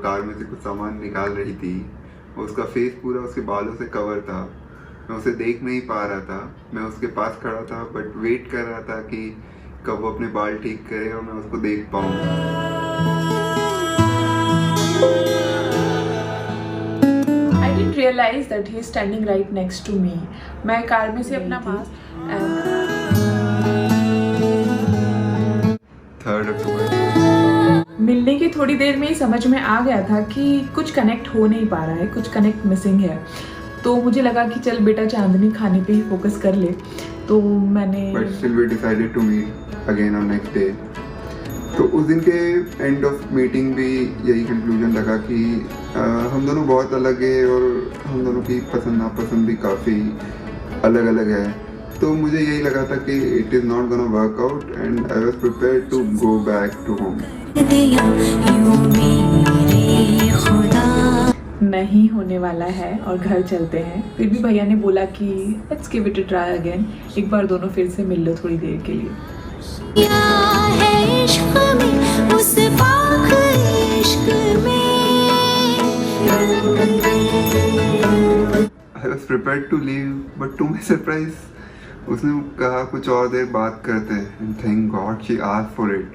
Car में से कुछ सामान निकाल रही थी। उसका फेस पूरा उसके बालों से कवर था, मैं उसे देख नहीं पा रहा था। मैं उसके पास खड़ा था बट वेट कर रहा था कि कब वो अपने बाल ठीक करे और मैं उसको देख पाऊँ। I didn't realize that he is standing right next to me. मैं कार में से अपना मास्क 3 अक्टूबर मिलने की थोड़ी देर में ही समझ में आ गया था कि कुछ कनेक्ट हो नहीं पा रहा है, कुछ कनेक्ट मिसिंग है। तो मुझे लगा कि चल बेटा चांदनी खाने पे ही फोकस कर ले। तो मैंने But still we decided to meet again on next day. तो उस दिन के एंड ऑफ मीटिंग भी यही कंक्लूजन लगा कि हम दोनों बहुत अलग है और हम दोनों की पसंद नापसंद भी काफ़ी अलग अलग है। तो मुझे यही लगा था कि it is not gonna work out and I was prepared to go back to home. नहीं होने वाला है और घर चलते हैं। फिर भी भैया ने बोला कि let's give it a try again, एक बार दोनों फिर से मिल लो थोड़ी देर के लिए। I was prepared to leave, but to my surprise, उसने कहा कुछ और देर बात करते हैं and thank God she asked for it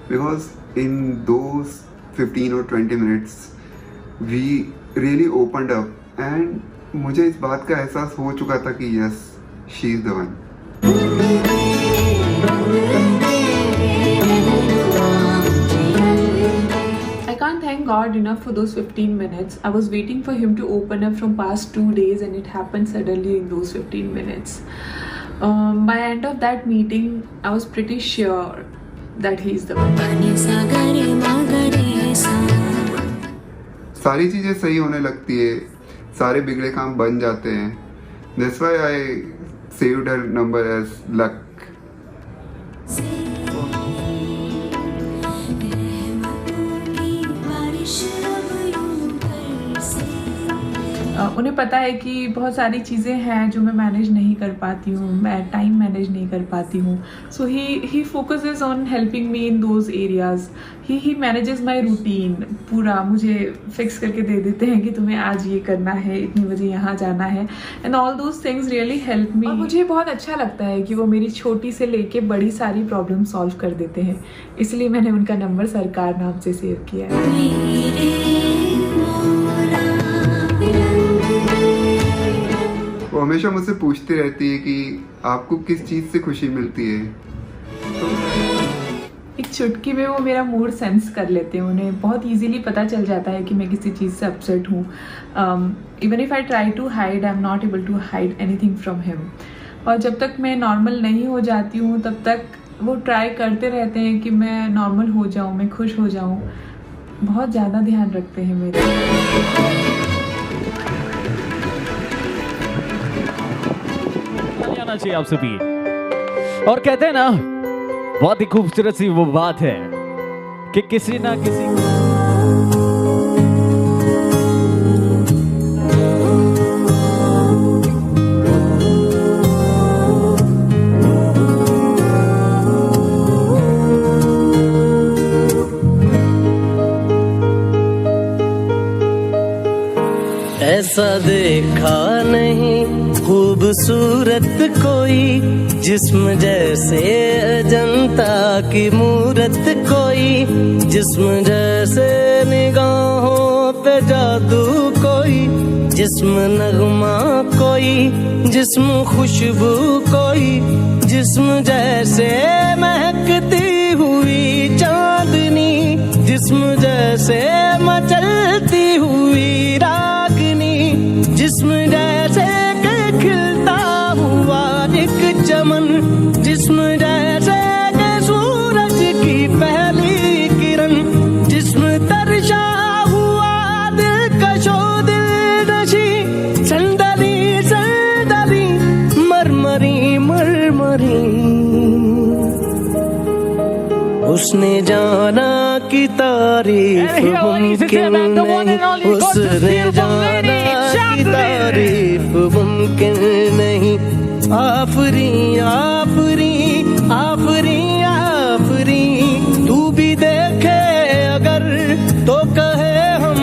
because in those 15 or 20 minutes we really opened up and मुझे इस बात का एहसास हो चुका था कि yes, she is the one. I can't thank God enough for those 15 minutes. I was waiting for him to open up from past 2 days and it happened suddenly in those 15 minutes. By end of that meeting, I was pretty sure that he is the one. सारी चीज़ें सही होने लगती है, सारे बिगड़े काम बन जाते हैं। That's why I saved her number as luck. उन्हें पता है कि बहुत सारी चीज़ें हैं जो मैं मैनेज नहीं कर पाती हूँ, मैं टाइम मैनेज नहीं कर पाती हूँ। So he focuses on helping me in those areas. He manages my routine पूरा, मुझे फिक्स करके दे देते हैं कि तुम्हें आज ये करना है, इतनी बजे यहाँ जाना है and all those things really help me. और मुझे बहुत अच्छा लगता है कि वो मेरी छोटी से लेके बड़ी सारी प्रॉब्लम सॉल्व कर देते हैं, इसलिए मैंने उनका नंबर सरकार नाम से सेव किया है। वो हमेशा मुझसे पूछती रहती है कि आपको किस चीज़ से खुशी मिलती है। तो एक चुटकी में वो मेरा मूड सेंस कर लेते हैं। उन्हें बहुत इजीली पता चल जाता है कि मैं किसी चीज़ से अपसेट हूँ। Even if I try to hide, I am not able to hide anything from him. और जब तक मैं नॉर्मल नहीं हो जाती हूँ तब तक वो ट्राई करते रहते हैं कि मैं नॉर्मल हो जाऊँ, मैं खुश हो जाऊँ। बहुत ज़्यादा ध्यान रखते हैं मेरे। चाहिए आप सभी। और कहते हैं ना, बहुत ही खूबसूरत सी वो बात है कि किसी ना किसी ऐसा देखा नहीं खूबसूरत कोई, जिस्म जैसे अजंता की मूरत कोई, जिस्म जैसे निगाहों पे जादू कोई, जिस्म नगमा कोई, जिस्म खुशबू कोई, जिस्म जैसे महकती हुई चांदनी, जिस्म जैसे मचलती हुई रागनी, जिस्म जैसे खिलता हुआ एक चमन, जिस्म जैसे के सूरज की पहली किरण, जिस्म तरशा हुआ दिलकशो दिलनशी, संदली संदली मरमरी मरमरी। उसने जाना की तारीफ मुमकिन नहीं, उसने जाना की तारीफ मुमकिन नहीं। आफरी आफरी आफरी आफरी, तू भी देखे अगर तो कहे हम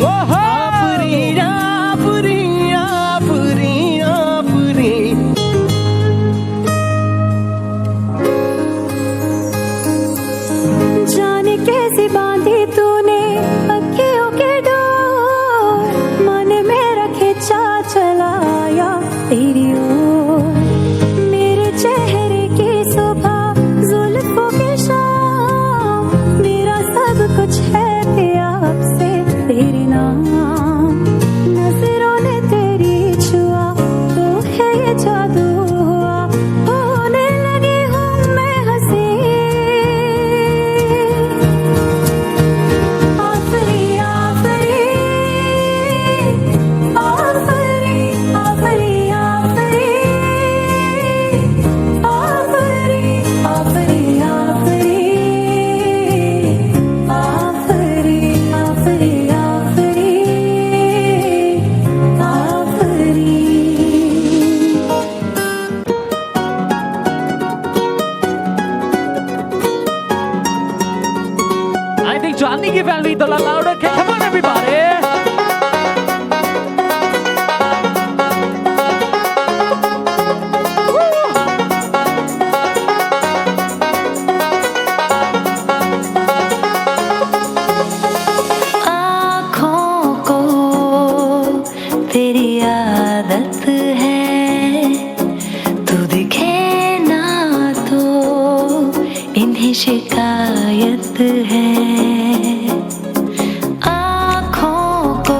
आफरी आफरी आफरी आफरी। जाने कैसी बांधी तूने अखियों के डोर, मन मेरा खिंचा चलाया तेरी ओर। मेरे चेहरे की सुबह जुल्फों की शाम, मेरा सब कुछ है पिया आपसे तेरे नाम। नजरों ने तेरी छुआ तो है ये जादू हुआ, होने लगी हूँ मैं हंसी। आफरी आफरी आफरी आफरी आफरी आफरी आफरी आफरी आफरी आफरी आफरी आफरी। I think Johnny की फैमिली थोड़ा louder, come on everybody. आँखों को तेरी आदत है, तू दिखे ना तो इन्हें शिकायत है। आँखों को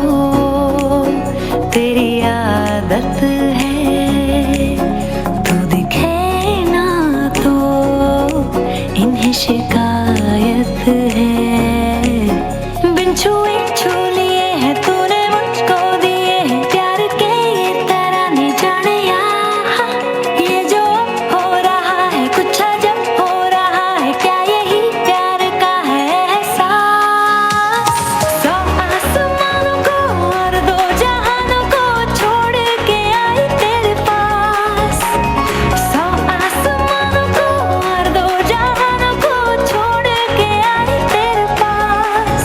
तेरी आदत है, तू दिखे ना तो इन्हें शिकायत है। बिन छुए छू लिए हैं तूने मुझको दिए हैं प्यार के ये तराने जाने यहाँ। ये जो हो रहा है कुछ अजब हो रहा है, क्या यही प्यार का है एहसास। सौ आसमानों को और दो जहानों को छोड़ के आई तेरे पास। सौ आसमानों को और दो जहानों को छोड़ के आई तेरे पास।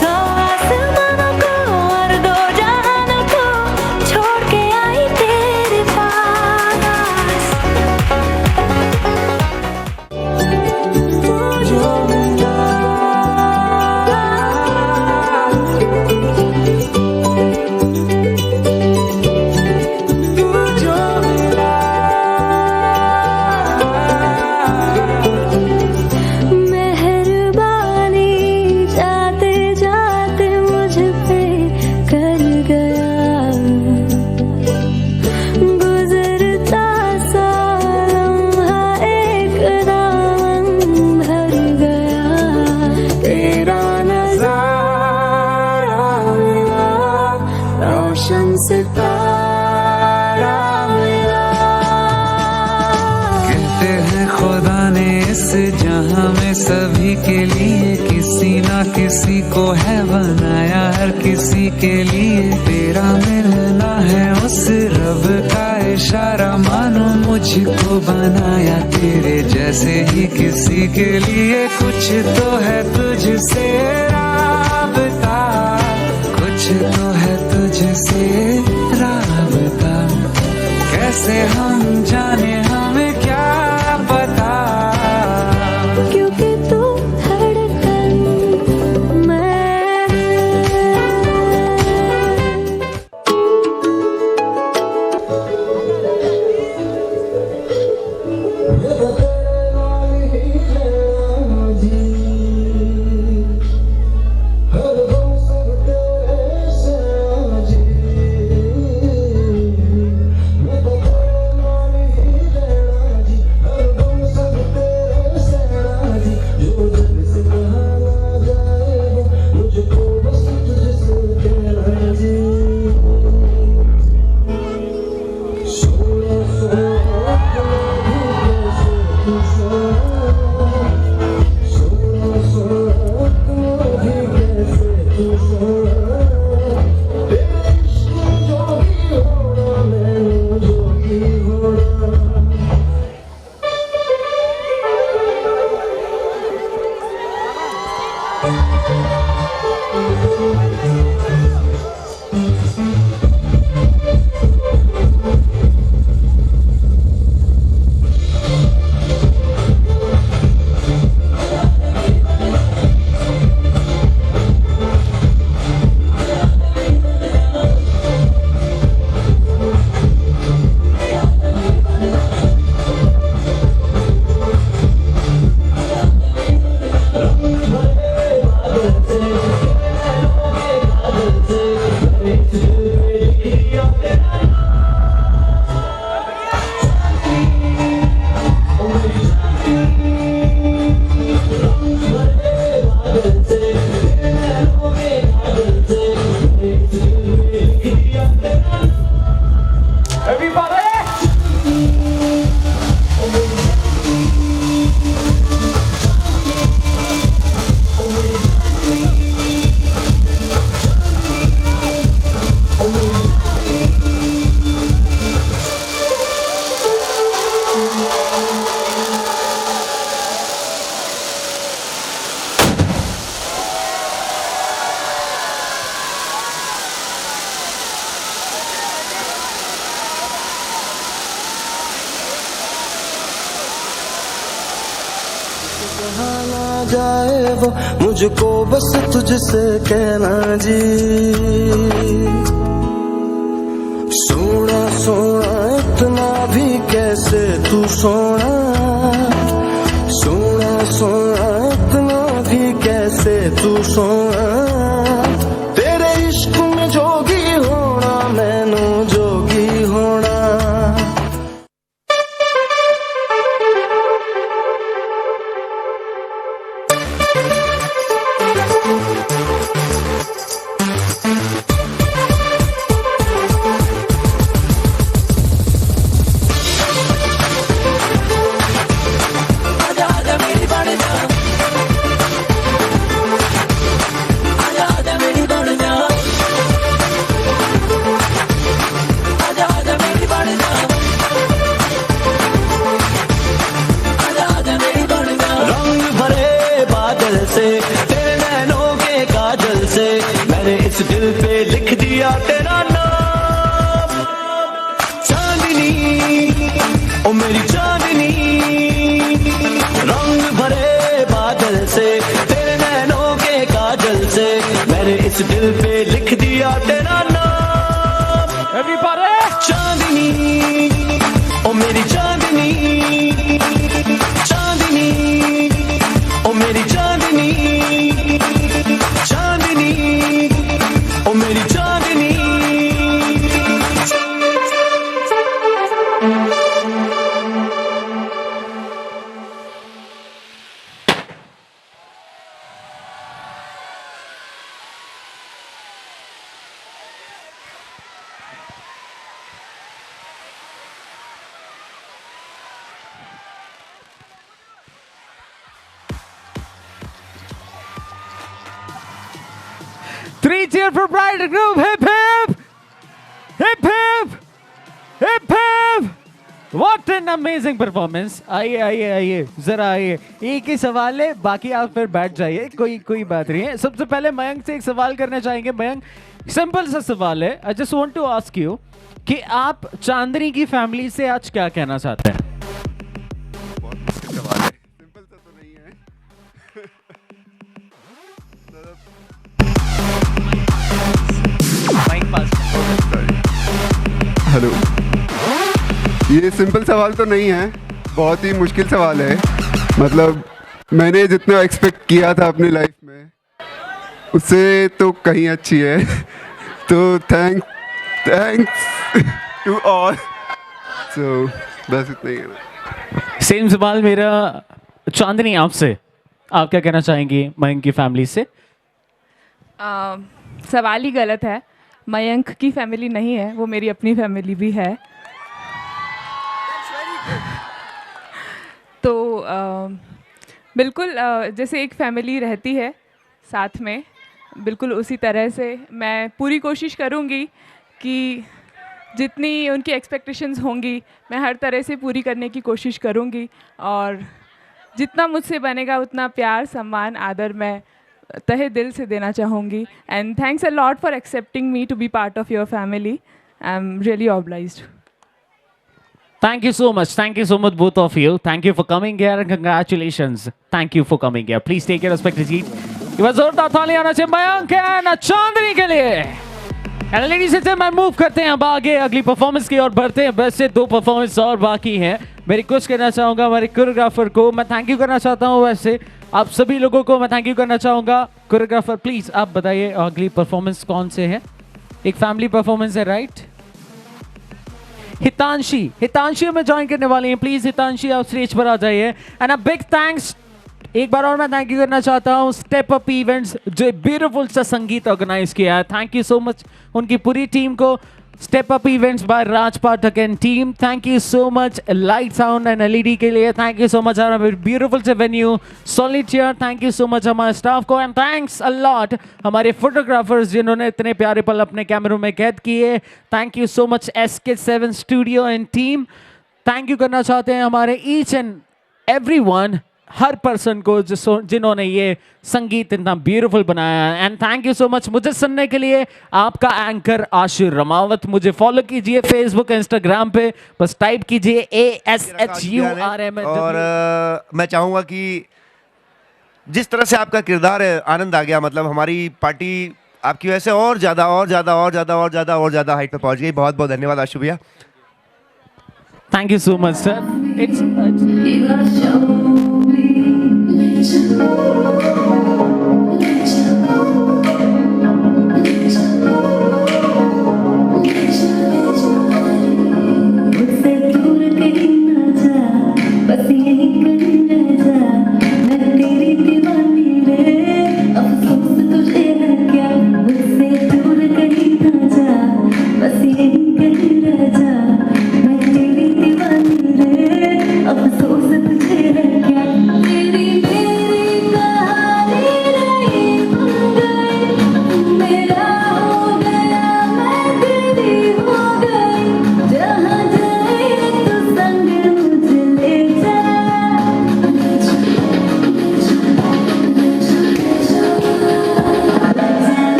सौ आसमानों को और दो जहानों को छोड़ के आई तेरे पास। मेहरबानी जाते जाते मुझ पे कर गया, गुजरता सा लम्हा एक दामन भर गया। तेरा नजारा मिला, रोशन सितारा मिला। कहते हैं खुदा ने इस जहां में सभी के लिए किसी ना किसी को है बनाया, हर किसी के लिए तेरा मिलना है उस रब का इशारा। मानो मुझको बनाया तेरे जैसे ही किसी के लिए, कुछ तो है तुझसे राबता, कुछ तो है तुझसे राबता। कैसे हम जाने हमें क्या पता, क्योंकि तू धड़कन मैं। जाए वो मुझको बस तुझसे कहना जी। सोना सोना इतना भी कैसे तू सोना, सोना सोना इतना भी कैसे तू सोना, तेरे इश्क में जोगी होना मैनू जोगी होना। तेरे नैनों के काजल से मैंने इस दिल पे लिख दिया तेरा नाम। चांदनी ओ मेरी चांदनी, रंग भरे बादल से तेरे नैनों के काजल से मैंने इस दिल पे लिख दिया तेरा नाम। Everybody! चांदनी ओ मेरी चांदनी, चांदनी ओ मेरी चांदनी, चांदनी ओ मेरी चांदनी। Three cheer for Bride Group. Hip hip! Hip hip! Hip hip! What an amazing performance. आइए आइए आइए जरा आइए, एक ही सवाल है, बाकी आप फिर बैठ जाइए, कोई बात नहीं है। सबसे पहले मयंक से एक सवाल करना चाहेंगे। मयंक, सिंपल सा सवाल है। I just want to ask you कि आप चांदनी की फैमिली से आज क्या कहना चाहते हैं? बहुत मुश्किल सवाल है, सिंपल सा तो नहीं है। हेलो, ये सिंपल सवाल तो नहीं है, बहुत ही मुश्किल सवाल है। मतलब मैंने जितना एक्सपेक्ट किया था अपनी लाइफ में उससे तो कहीं अच्छी है। तो थैंक्स टू ऑल। सो बस इतना ही है। सेम सवाल मेरा चांदनी आपसे, आप क्या कहना चाहेंगी मयंक की फैमिली से? सवाल ही गलत है। मयंक की फैमिली नहीं है, वो मेरी अपनी फैमिली भी है। तो बिल्कुल जैसे एक फैमिली रहती है साथ में, बिल्कुल उसी तरह से मैं पूरी कोशिश करूँगी कि जितनी उनकी एक्सपेक्टेशंस होंगी मैं हर तरह से पूरी करने की कोशिश करूँगी, और जितना मुझसे बनेगा उतना प्यार, सम्मान, आदर मैं तहे दिल से देना चाहूँगी। And thanks a lot for accepting me to be part of your family. I am really obliged. Thank you so much both of you. Thank you for coming here and congratulations. Thank you for coming here. Please take your respective seat. ये बस जोरदार ताली आना चाहिए Mayank and चांदनी के लिए। And ladies and gentleman, move करते हैं अब आगे अगली परफॉर्मेंस की ओर बढ़ते हैं। वैसे 2 परफॉर्मेंस और बाकी हैं। मैं रिक्वेस्ट करना चाहूँगा हमारे कोरियोग्राफर को, मैं थैंक यू करना चाहता हूँ। वैसे आप सभी लोगों को मैं थैंक यू करना चाहूँगा। कोरियोग्राफर प्लीज आप बताइए अगली परफॉर्मेंस कौन से है? एक फैमिली परफॉर्मेंस है, राइट? हितांशी हमें ज्वाइन करने वाले हैं। प्लीज हितांशी आप स्टेज पर आ जाइए। एंड अ बिग थैंक्स, एक बार और मैं थैंक यू करना चाहता हूँ स्टेप अप इवेंट्स जो ब्यूटीफुल सा संगीत ऑर्गेनाइज किया है। थैंक यू सो मच उनकी पूरी टीम को। Step up events by Raj Pathak and team, thank you so much. Light sound and LED के लिए थैंक यू सो मच। हमारा ब्यूटीफुल से venue solitaire, thank you so much हमारे स्टाफ को। And thanks a lot हमारे photographers जिन्होंने इतने प्यारे पल अपने कैमरों में कैद किए। Thank you so much SK7 studio and team. Thank you करना चाहते हैं हमारे each and everyone, her person को जिन्होंने ये संगीत इतना ब्यूटीफुल बनाया। And thank you so much मुझे सुनने के लिए आपका एंकर आशु रमावत। मुझे फॉलो कीजिए फेसबुक इंस्टाग्राम पे, बस टाइप कीजिए ASHURM। और मैं चाहूँगा कि जिस तरह से आपका किरदार है, आनंद आ गया। मतलब हमारी पार्टी आपकी वजह से और ज़्यादा हाइट पे पहुंच गई। बहुत बहुत धन्यवाद आशु भैया। Thank you so much, sir. It's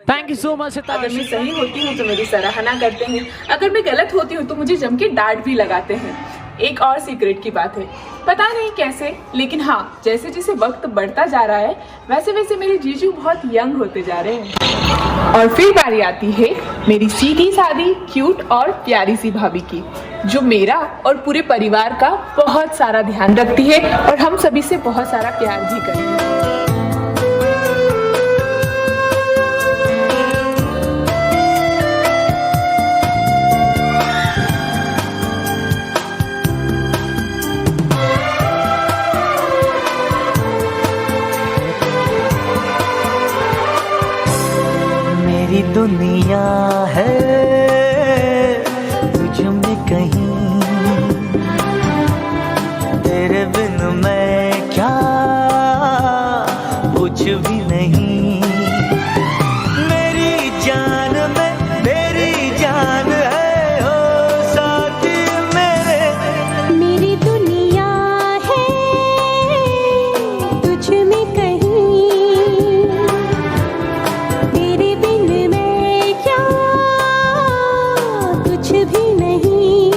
Thank you so much, अगर मैं Hitanshi. सही होती हूँ तो मेरी सराहना करते हैं, अगर मैं गलत होती हूँ तो मुझे जम के डांट भी लगाते हैं। एक और सीक्रेट की बात है, पता नहीं कैसे, लेकिन हाँ, जैसे जैसे वक्त बढ़ता जा रहा है वैसे वैसे मेरे जीजू बहुत यंग होते जा रहे हैं। और फिर बारी आती है मेरी सीधी सादी क्यूट और प्यारी सी भाभी की, जो मेरा और पूरे परिवार का बहुत सारा ध्यान रखती है और हम सभी से बहुत सारा प्यार भी करती है। मेरी दुनिया है तुझ में कहीं, तेरे बिन मैं क्या कुछ भी नहीं। मेरी जान में तेरी जान है हो साथी मेरे। मेरी दुनिया है तुझ में कहीं, तेरे बिन मैं क्या कुछ भी नहीं।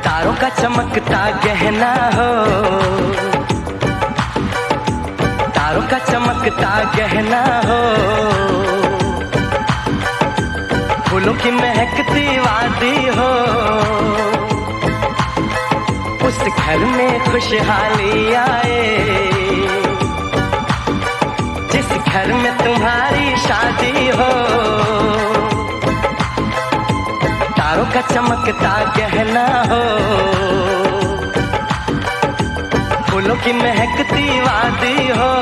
तारों का चमकता गहना हो, तारों का चमकता गहना हो, फूलों की महकती वादी हो, उस घर में खुशहाली आए जिस घर में तुम्हारी शादी हो। तारों का चमकता गहना हो, फूलों की महकती वादी हो,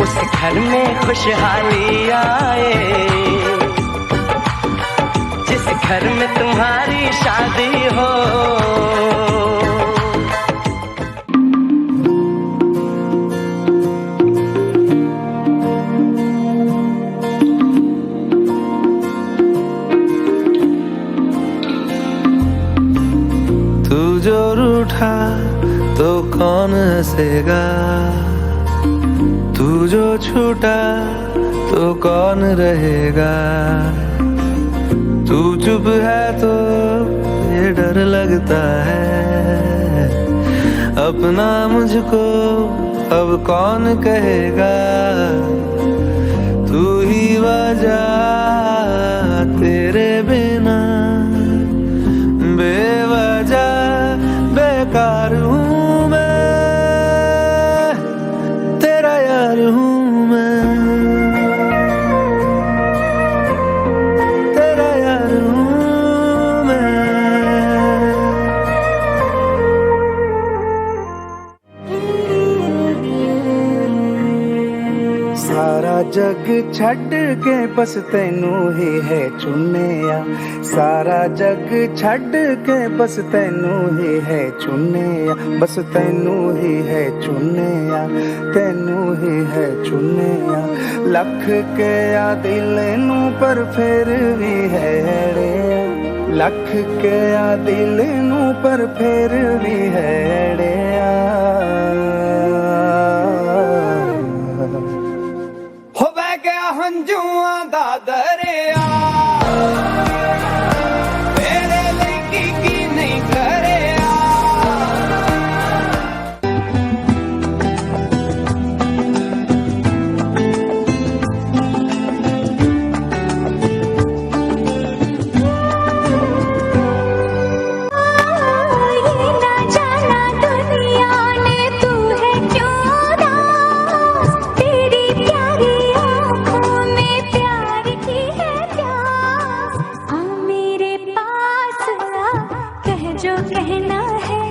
उस घर में खुशहाली आए जिस घर में तुम्हारी शादी हो। तू जो रूठा तो कौन हंसेगा, तू जो छूटा तो कौन रहेगा। तू चुप है तो ये डर लगता है, अपना मुझको अब कौन कहेगा। तू ही वजह तेरे बिना बेवजह बेकार हूँ मैं, तेरा यार हूँ मैं, तेरा यार हूँ मैं। ਛੱਡ ਕੇ ਬਸ ਤੈਨੂੰ ਹੀ ਹੈ ਚੁਣਿਆ, ਸਾਰਾ ਜੱਗ ਛੱਡ ਕੇ ਬਸ ਤੈਨੂੰ ਹੀ ਹੈ ਚੁਣਿਆ, ਬਸ ਤੈਨੂੰ ਹੀ ਹੈ ਚੁਣਿਆ, ਤੈਨੂੰ ਹੀ ਹੈ ਚੁਣਿਆ। ਲੱਖ ਕੇ ਆ ਦਿਲ ਨੂੰ ਪਰ ਫਿਰ ਵੀ ਹੈ ਅੜਿਆ, ਲੱਖ ਕੇ ਆ ਦਿਲ ਨੂੰ ਪਰ ਫਿਰ ਵੀ ਹੈ ਅੜਿਆ। ਹੋ ਬਹਿ ਗਿਆ ਹੰਝੂਆਂ ਦਾ ਦਰਿਆ, ਤੇਰੇ ਲਈ ਕੀ ਨਹੀਂ ਕਰਿਆ। ये ना जाना दुनिया ने तू है क्यों दास, तेरी प्यारी आँखों में प्यार की है प्यास। आ मेरे पास आ, कह जो कहना है,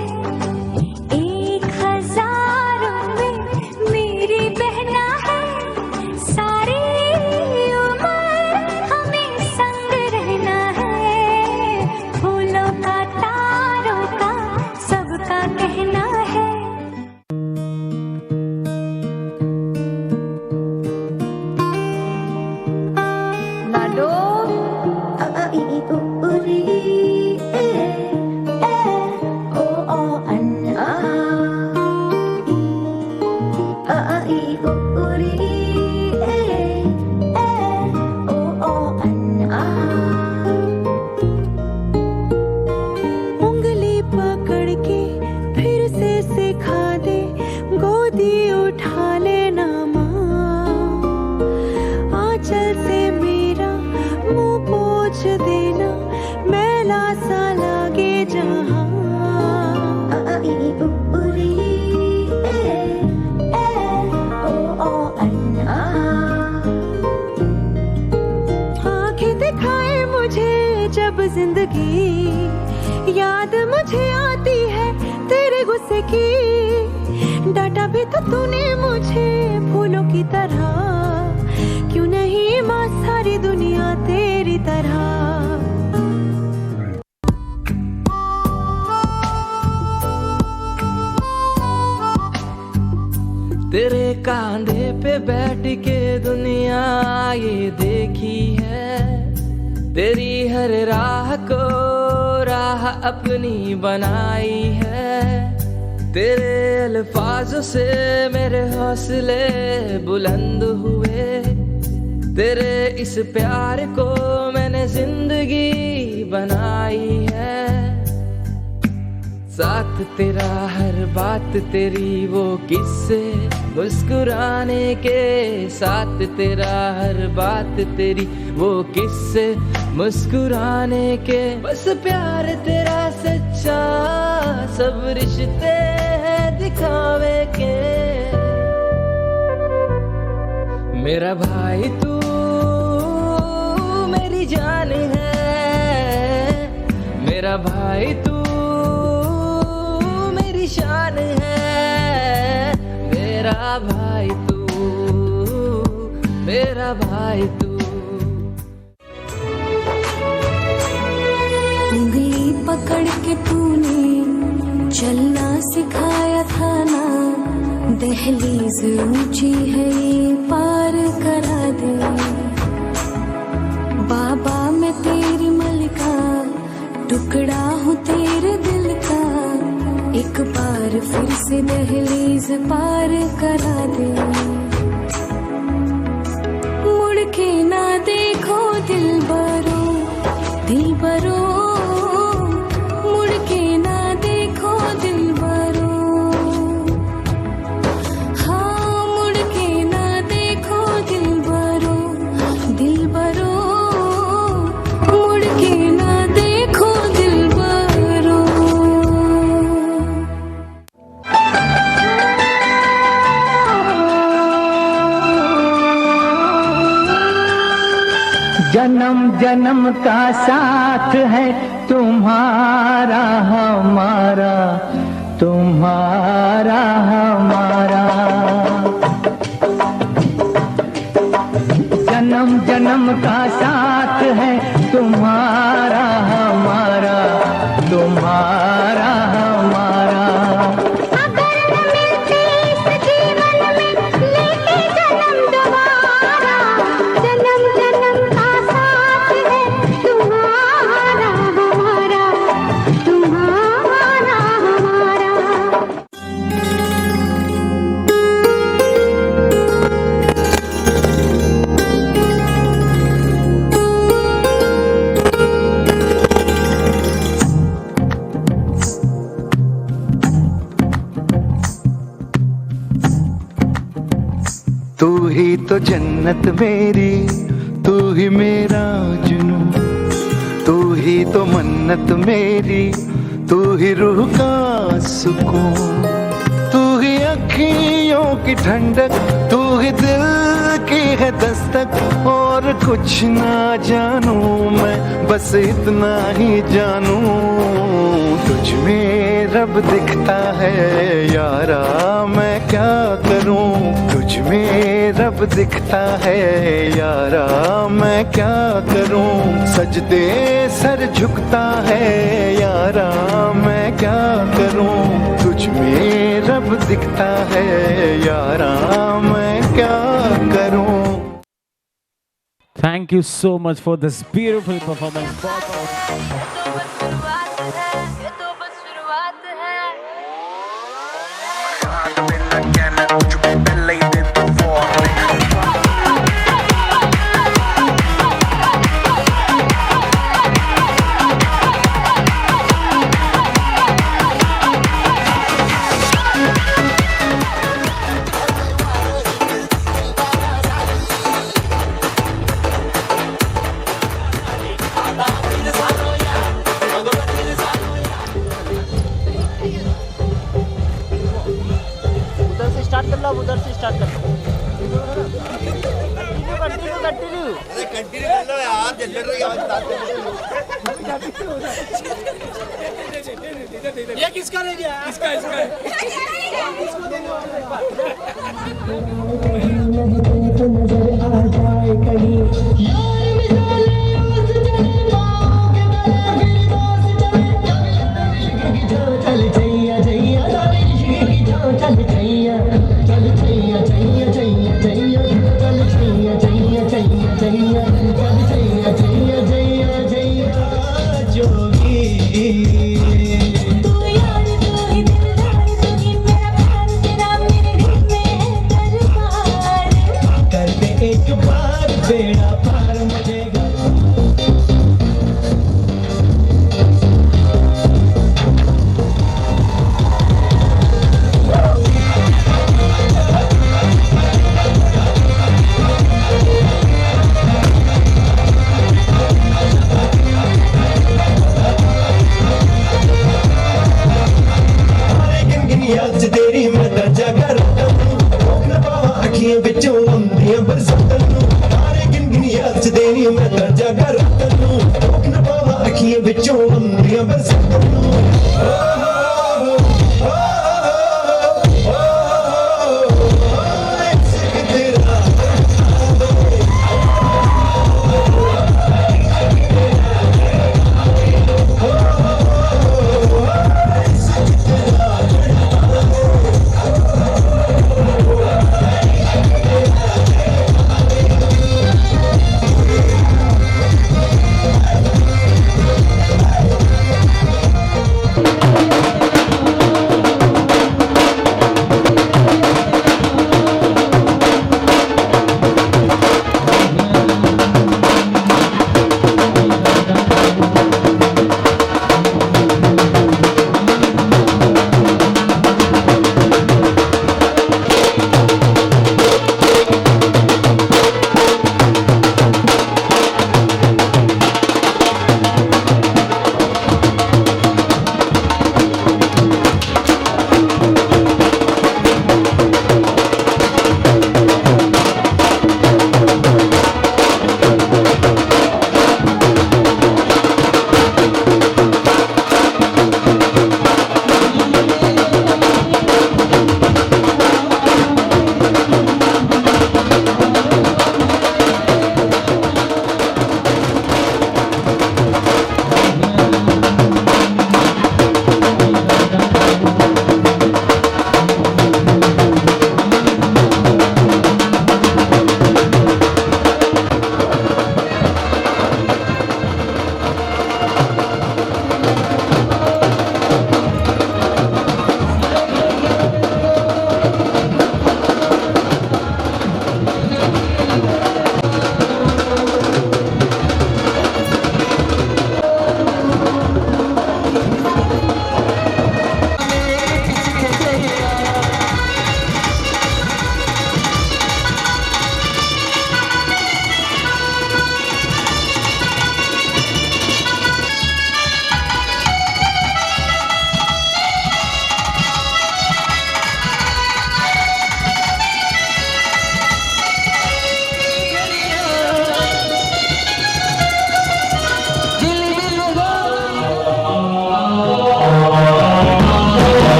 एक हजारों में मेरी बहना है। सारी उम्र हमें संग रहना है, फूलों का तारों का सबका कहना है। लाडो आ ई उ री ए ओ ओ अन्ना आ ई उ री ए ओ ओ अन्ना। उंगली पकड़ के फिर से सिखा दे, गोदी उठा लेना माँ, आंचल से मेरा मुंह पोंछ देना, मैला सा लागे जहाँ। आ ई उ री ए ओ ओ अन्ना। आंखें दिखाए मुझे जब जिंदगी, याद मुझे आती है तेरे गुस्से की। डांटा भी तो तूने मुझे फूलों की तरह, क्यों नहीं माँ सारी दुनिया तेरी तरह। तेरे कांधे पे बैठ के दुनिया ये देखी है, तेरी हर राह को राह अपनी बनाई है। तेरे अल्फाजों से मेरे हौसले बुलंद हुए, तेरे इस प्यार को मैंने जिंदगी बनाई है। साथ तेरा हर बात तेरी वो किस्से मुस्कुराने के, साथ तेरा हर बात तेरी वो किस्से मुस्कुराने के। बस प्यार तेरा सच्चा, सब रिश्ते हैं दिखावे के। मेरा भाई तू मेरी जान है, मेरा भाई तू मेरी शान है। मेरा भाई तू, मेरा भाई तू। उंगली पकड़ के तूने चलना सिखाया था ना, दहलीज ऊंची है ये पार करा दे। बाबा मैं तेरी मलिका, टुकड़ा हूँ तेरे दिल का, एक बार फिर से दहलीज पार करा दे। मुड़ के ना देखो दिल बरो, दिल बरो, मुड़ के ना देखो दिल बरो। हाँ मुड़ के ना देखो दिल बरो, दिल बरो, मुड़ के ना देखो दिल बरो। जन्म जन्म का साथ है तुम्हारा हमारा, तुम्हारा हमारा। जन्म जन्म का साथ है तुम्हारा हमारा, तुम्हारा हमारा। अगर न मिलते इस जीवन में लेते जन्म दोबारा, जन्म जन्म का साथ है तुम्हारा हमारा, तुम्हारा हमारा। तू ही तो जन्नत मेरी, तू ही मेरा जुनू, तू ही तो मन्नत मेरी, तू ही रूह का सुकून, तू ही अखियों की ठंडक, तू ही दिल की है दस्तक। और कुछ ना जानू मैं, बस इतना ही जानू, तुझ में रब दिखता है यारा, मैं क्या करूं। तुझ में रब दिखता है यारा, मैं क्या करूं। सजदे सर झुकता है यारा, मैं क्या करूं। तुझ में रब दिखता है यारा, मैं क्या करूं। Thank you so much for this beautiful performance. उधर से स्टार्ट कर लो। कंटिन्यू कर लो यार, जनरेटर की आवाज ये किसका ले गया? इसका नजर आ जाए कहीं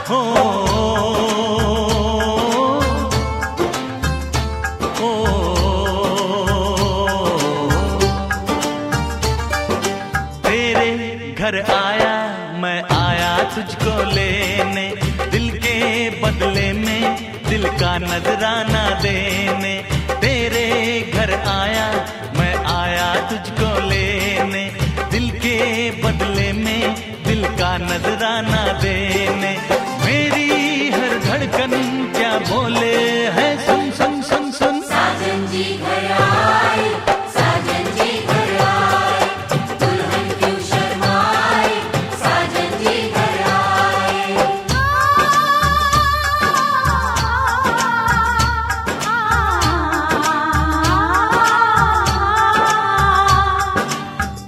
हो ओ तेरे घर आया मैं आया तुझको लेने, दिल के बदले में दिल का नजराना देने। तेरे घर आया मैं आया तुझको लेने, दिल के बदले में दिल का नजराना देने। मेरी हर धड़कन क्या बोले है सुन सुन सुन सुन। साजन जी घर आए, साजन जी घर आए, दुल्हन क्यों शर्माए, साजन जी घर आए।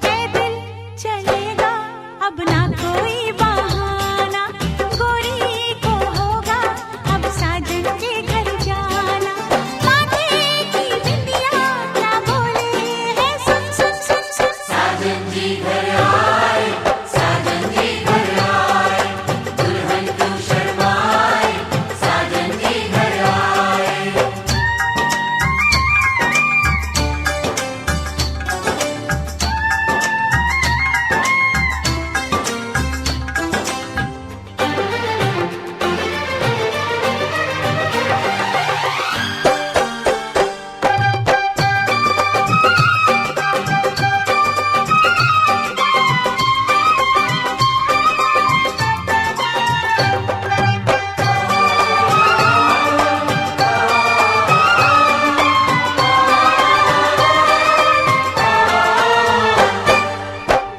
पैदल चलेगा अब ना कोई बहाना, गोरी को होगा अब साजन के घर जाना। माथे की बिंदिया क्या बोले है सुन सुन सुन सुन। साजन जी घर आए, साजन जी घर आए, दुल्हन क्यों शर्माए, साजन जी घर आए।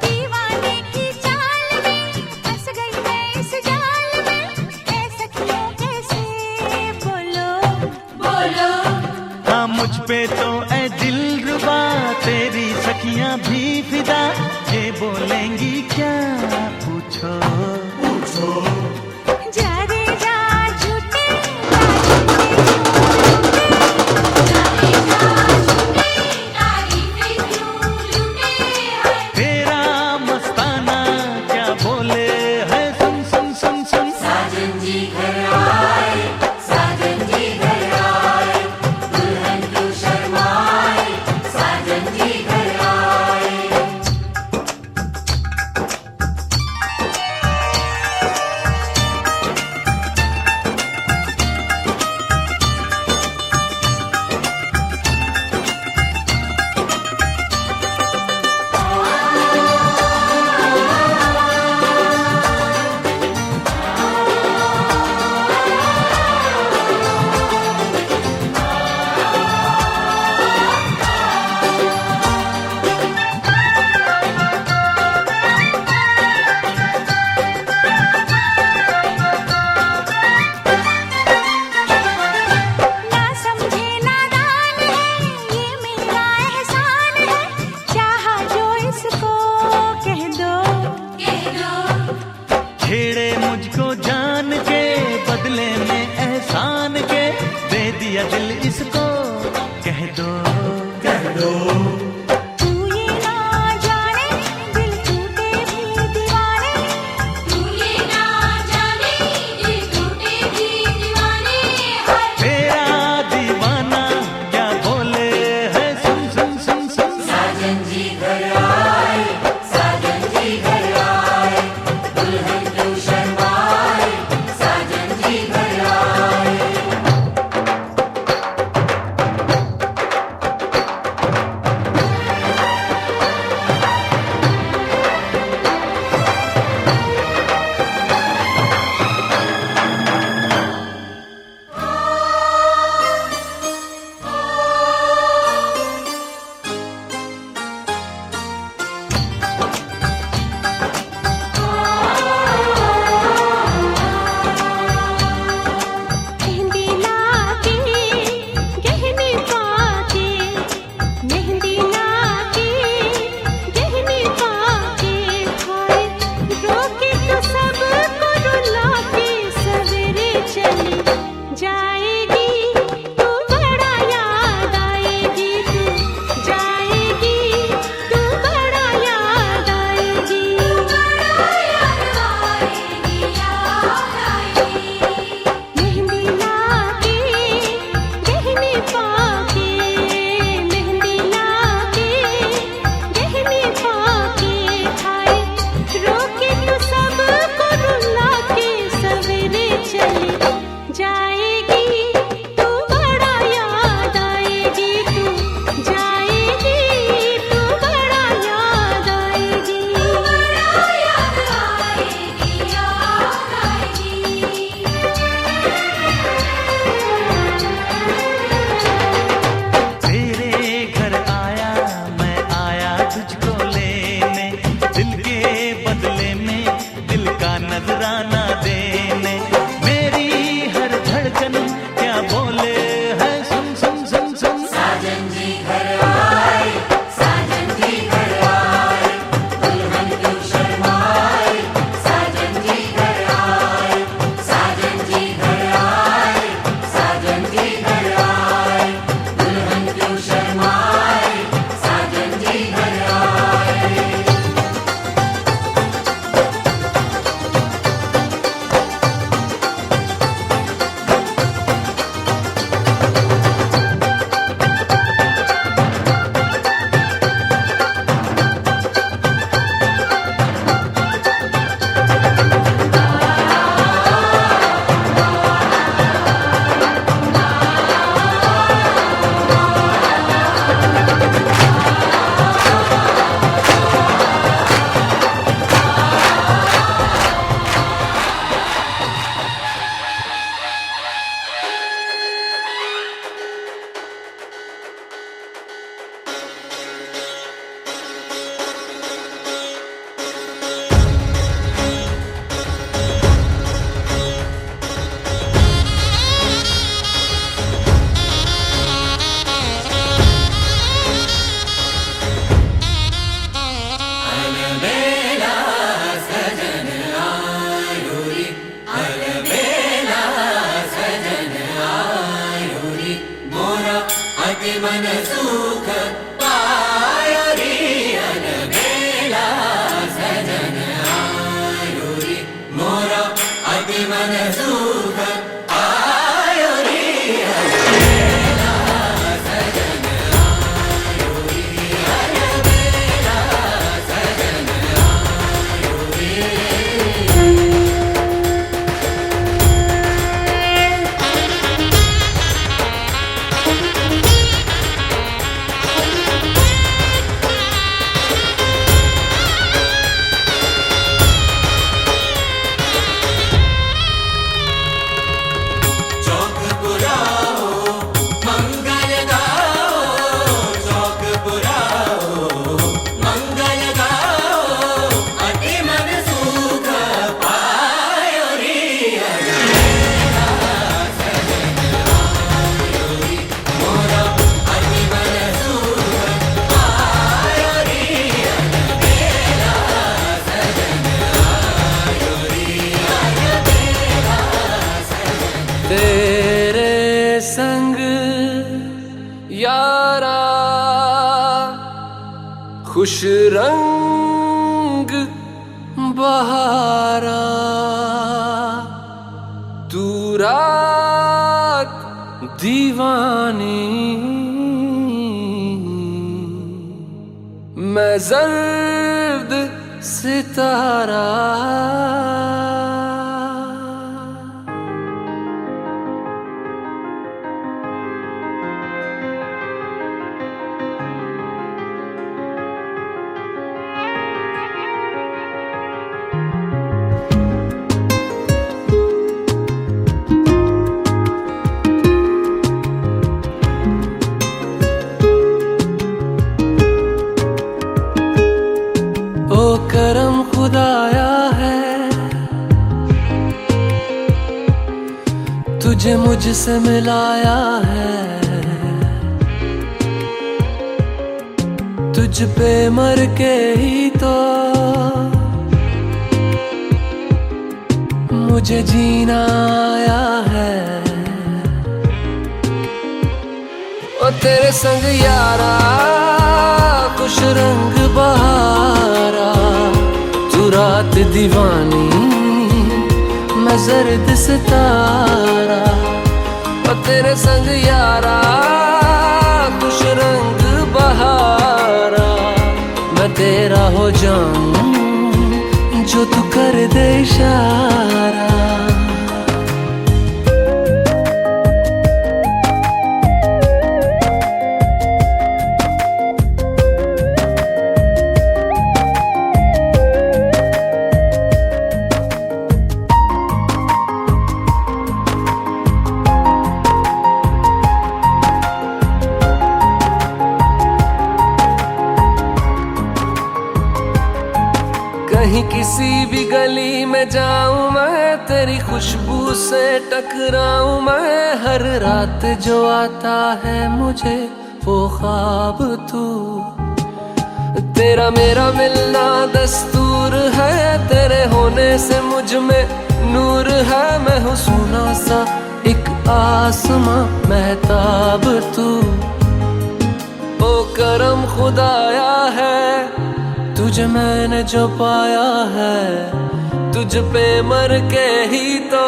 दीवाने की चाल में फंस गई मैं इस जाल में, ऐ सखियों कैसे बोलो बोलो। हाँ मुझ पे तो ऐ दिलरुबा तेरी सखियां भी फिदा, ये बोलेंगी क्या पूछो पूछो। जा रे जा झूठे तारीफें क्यों लूटे हैं। तेरा मस्ताना क्या बोले है सुन सुन सुन सुन। साजन जी घर आए, साजन जी घर आए, दुल्हन क्यों शर्माए, साजन जी घर आए। मन सुख पायो रे अनबेला सजन आयो रे मोरा अति मन सुख पायो रे अनबेला सजन आयो रे अनबेला सजन आयो रे। चौक पुराओ मंगल गाओ, चौक पुराओ मंगल गाओ, अति मन सुख पायो रे अनबेला सजन आयो रे मोरा अति मन सुख पायो रे अनबेला सजन आयो रे अनबेला सजन। तेरे संग यारा खुश रंग बहारा, तू रात दीवानी मैं जर्द सितारा। ओ करम खुदाया है तुझे मुझसे मिलाया है, तुझ पे मर के ही तो मुझे जीना आया है। ओ तेरे संग यारा खुश रंग बहारा, तू रात दीवानी मैं जर्द सितारा। ओ तेरे संग यारा खुश रंग बहारा, मैं तेरा हो जाऊं जो तू कर दे इशारा। कहीं किसी भी गली में जाऊं मैं, तेरी खुशबू से टकराऊं मैं, हर रात जो आता है मुझे वो ख्वाब तू। तेरा मेरा मिलना दस्तूर है, तेरे होने से मुझ में नूर है, मैं हूँ सोना सा एक आसमां महताब तू। ओ करम खुदाया है तुझे मैंने जो पाया है, तुझ पे मर के ही तो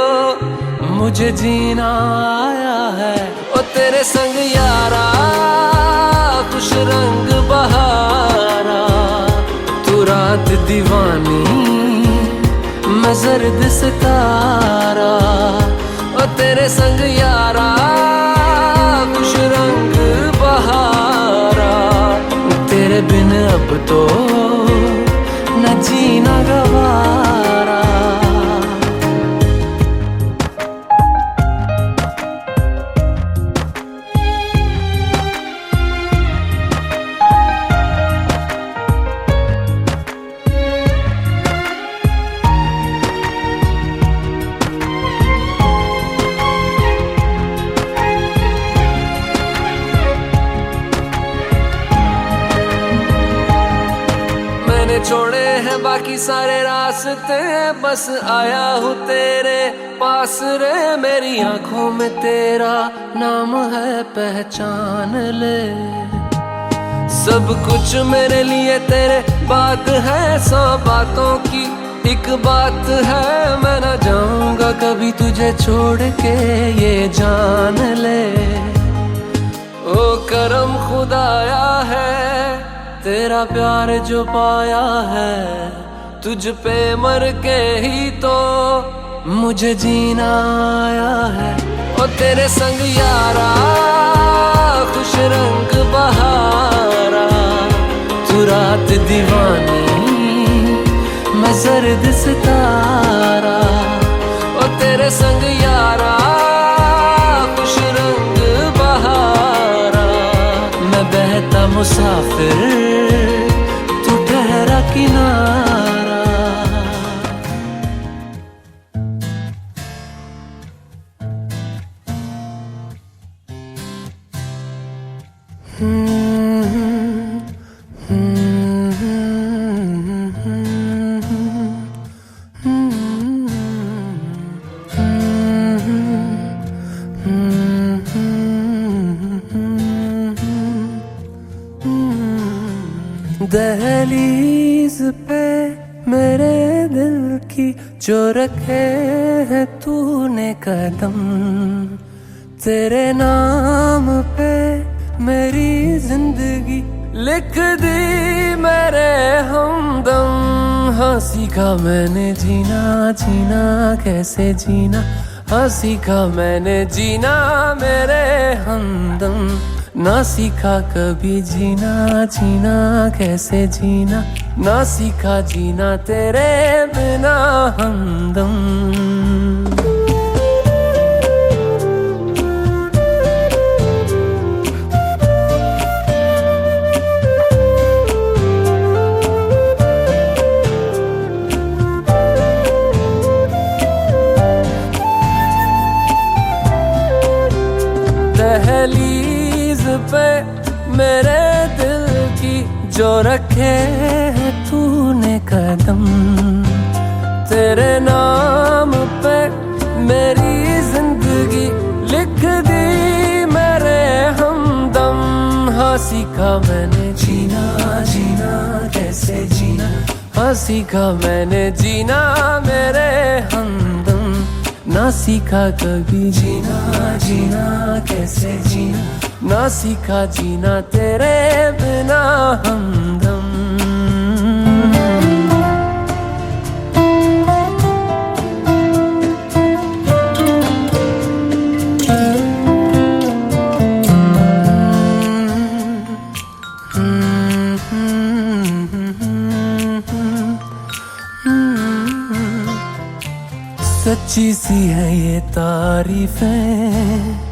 मुझे जीना आया है। ओ तेरे संग यारा खुश रंग बहारा, तू रात दीवानी मैं जर्द सितारा। ओ तेरे संग यारा खुश रंग बहारा, तेरे बिन अब तो न जीना गवारा। छोड़े हैं बाकी सारे रास्ते, बस आया हूँ तेरे पास रे, मेरी आंखों में तेरा नाम है, पहचान ले। सब कुछ मेरे लिए तेरे बात है, 100 बातों की एक बात है। मैं न जाऊंगा कभी तुझे छोड़ के, ये जान ले। ओ करम खुदाया है, तेरा प्यार जो पाया है। तुझ पे मर के ही तो मुझे जीना आया है। ओ तेरे संग यारा खुश रंग बहारा, तू रात दीवानी मैं जर्द सितारा। ओ तेरे संग यारा खुश रंग बहारा, मैं बहता मुसाफिर तू ठहरा किनारा। दहलीज पे मेरे दिल की जो रखे है तूने कदम, तेरे नाम पे मेरी जिंदगी लिख दी मेरे हमदम। हाँ सीखा मैंने जीना, जीना कैसे जीना। हाँ सीखा मैंने जीना मेरे हमदम। ना सीखा कभी जीना, जीना कैसे जीना। ना सीखा जीना तेरे बिना हमदम। दहलीज पे मेरे दिल की जो रखे है तूने कदम, तेरे नाम पे मेरी जिंदगी लिख दी मेरे हमदम। हाँ सीखा मैंने जीना, जीना कैसे जीना। हाँ सीखा मैंने जीना मेरे हमदम। ना सीखा कभी जीना, जीना कैसे जीना। ना सीखा जीना तेरे बिना हमदम। सच्ची सी है ये तारीफें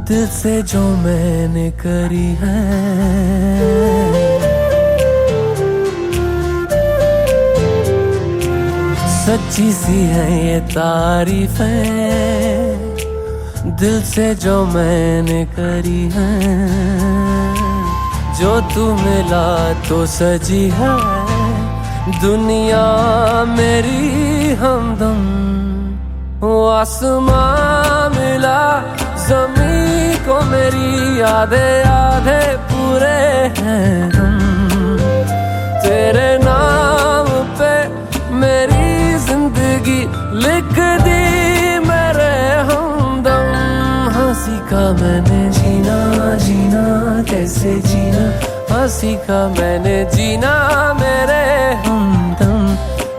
दिल से जो मैंने करी है। सच्ची सी है ये तारीफें दिल से जो मैंने करी है। जो तू मिला तो सजी है दुनिया मेरी हमदम। वो आसमां मिला ज़मीं को मेरी आधे आधे पूरे हैं हम। तेरे नाम पे मेरी जिंदगी लिख दी मेरे हमदम। हाँ सीखा मैंने जीना, जीना कैसे जीना। हाँ सीखा मैंने जीना मेरे हमदम।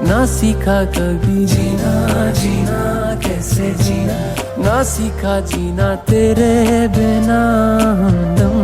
ना सीखा कभी जीना, जीना कैसे जीना। ना सीखा जीना तेरे बिना हमदम।